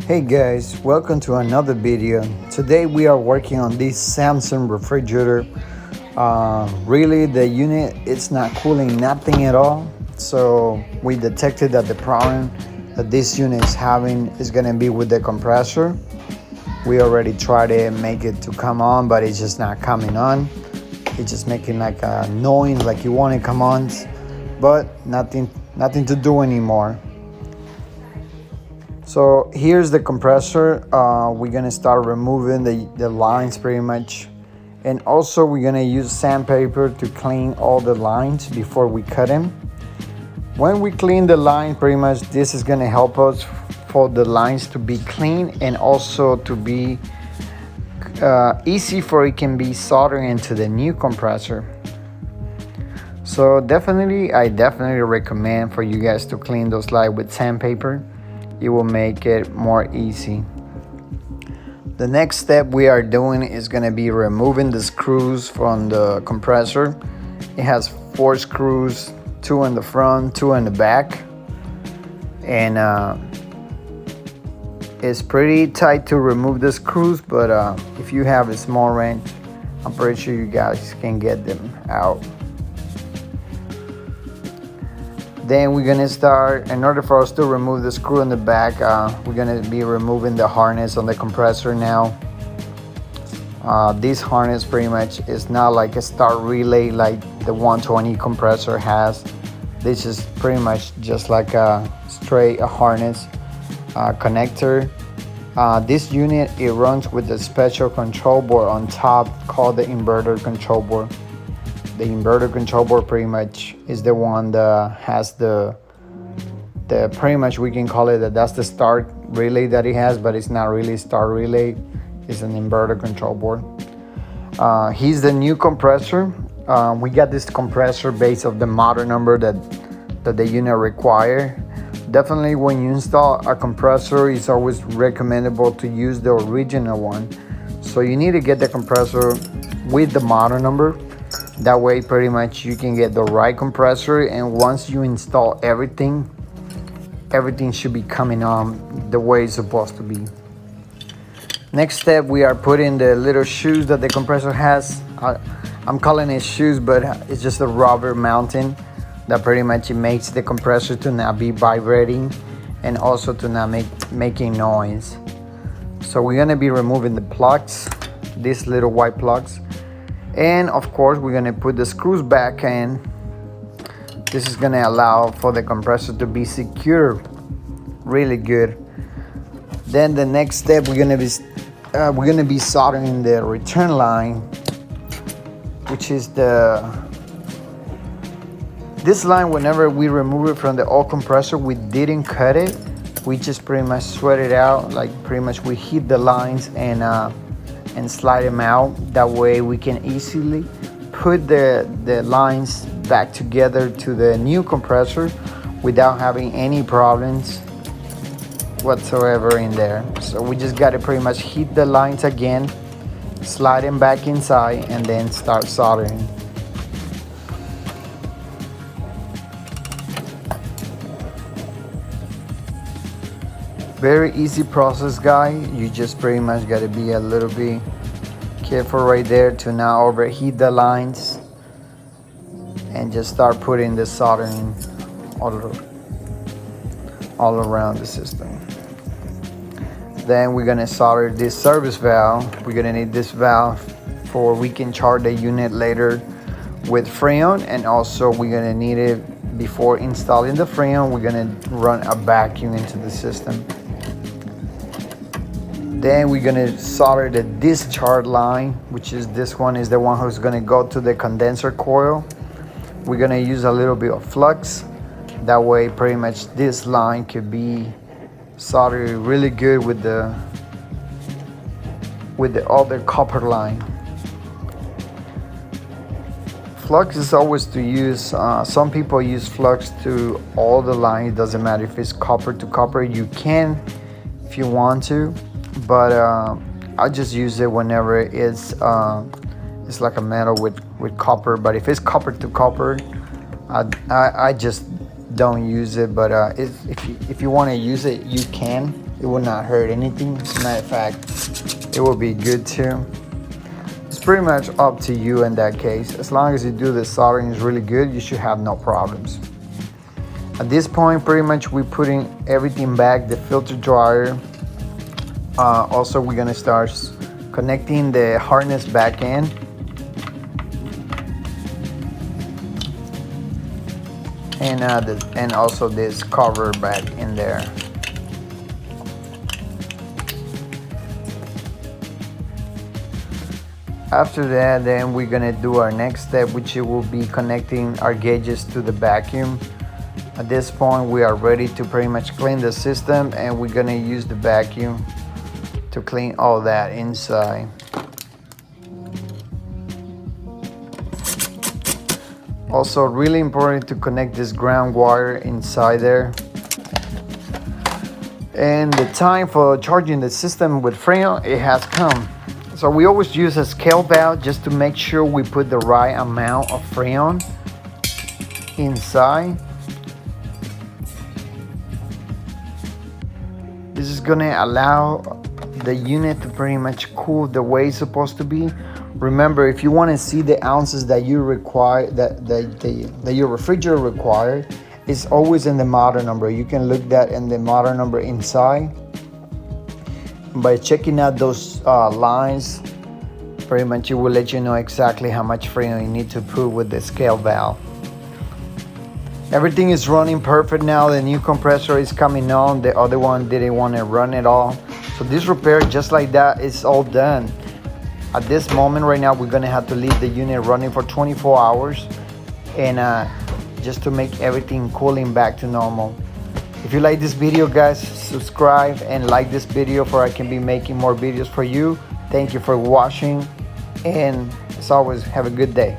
Hey guys, welcome to another video. Today we are working on this Samsung refrigerator. Really the unit it's not cooling nothing at all. So we detected that the problem that this unit is having is gonna be with the compressor. We already tried to make it to come on, but it's just not coming on. It's just making like a noise like you want to come on, but nothing to do anymore. So here's the compressor. We're gonna start removing the lines pretty much. And also we're gonna use sandpaper to clean all the lines before we cut them. When we clean the line, pretty much this is gonna help us for the lines to be clean and also to be easy for it can be soldered into the new compressor. So I definitely recommend for you guys to clean those lines with sandpaper. It will make it more easy. The next step we are doing is going to be removing the screws from the compressor. It has 4 screws, 2 in the front, 2 in the back, and it's pretty tight to remove the screws, but if you have a small wrench, I'm pretty sure you guys can get them out. Then we're gonna start, in order for us to remove the screw in the back, we're gonna be removing the harness on the compressor now. This harness pretty much is not like a start relay like the 120 compressor has. This is pretty much just like a straight harness connector. This unit, it runs with a special control board on top called the inverter control board. The inverter control board pretty much is the one that has the pretty much we can call it that's the start relay that it has, but it's not really start relay. It's an inverter control board. Here's the new compressor. We got this compressor based off the model number that the unit require. Definitely when you install a compressor, it's always recommendable to use the original one. So you need to get the compressor with the model number. That way pretty much you can get the right compressor, and once you install everything should be coming on the way it's supposed to be. Next step, we are putting the little shoes that the compressor has. I'm calling it shoes, but it's just a rubber mounting that pretty much it makes the compressor to not be vibrating and also to not making noise. So we're gonna be removing the plugs, these little white plugs. And of course we're gonna put the screws back in. This is gonna allow for the compressor to be secure really good. Then the next step, we're gonna be soldering the return line, which is this line. Whenever we remove it from the old compressor, we didn't cut it. We just pretty much sweat it out, like pretty much we heat the lines and slide them out. That way we can easily put the lines back together to the new compressor without having any problems whatsoever in there. So we just got to pretty much heat the lines again, slide them back inside, and then start soldering. Very easy process, guys. You just pretty much got to be a little bit careful right there to not overheat the lines, and just start putting the soldering all around the system. Then we're gonna solder this service valve. We're gonna need this valve for we can charge the unit later with Freon, and also we're gonna need it before installing the Freon. We're gonna run a vacuum into the system. Then we're gonna solder the discharge line, which is this one is the one who's gonna go to the condenser coil. We're gonna use a little bit of flux. That way pretty much this line could be soldered really good with the other copper line. Flux is always to use, some people use flux to all the line. It doesn't matter if it's copper to copper. You can if you want to, but I just use it whenever it's like a metal with copper. But if it's copper to copper, I just don't use it. But if you want to use it, you can. It will not hurt anything. As a matter of fact, it will be good too. It's pretty much up to you in that case. As long as you do the soldering is really good, you should have no problems. At this point, pretty much we're putting everything back, the filter dryer. Also, we're gonna start connecting the harness back in. And also this cover back in there. After that, then we're gonna do our next step, which will be connecting our gauges to the vacuum. At this point, we are ready to pretty much clean the system, and we're gonna use the vacuum to clean all that inside. Also, really important to connect this ground wire inside there. And the time for charging the system with Freon, it has come. So we always use a scale valve just to make sure we put the right amount of Freon inside. This is gonna allow the unit to pretty much cool the way it's supposed to be. Remember, if you want to see the ounces that you require, that your refrigerator required, it's always in the model number. You can look that in the model number inside. By checking out those lines, pretty much it will let you know exactly how much Freon you need to put with the scale valve. Everything is running perfect now. The new compressor is coming on. The other one didn't want to run at all. So this repair, just like that, is all done. At this moment right now, we're gonna have to leave the unit running for 24 hours and just to make everything cooling back to normal. If you like this video, guys, subscribe and like this video for I can be making more videos for you. Thank you for watching, and as always, have a good day.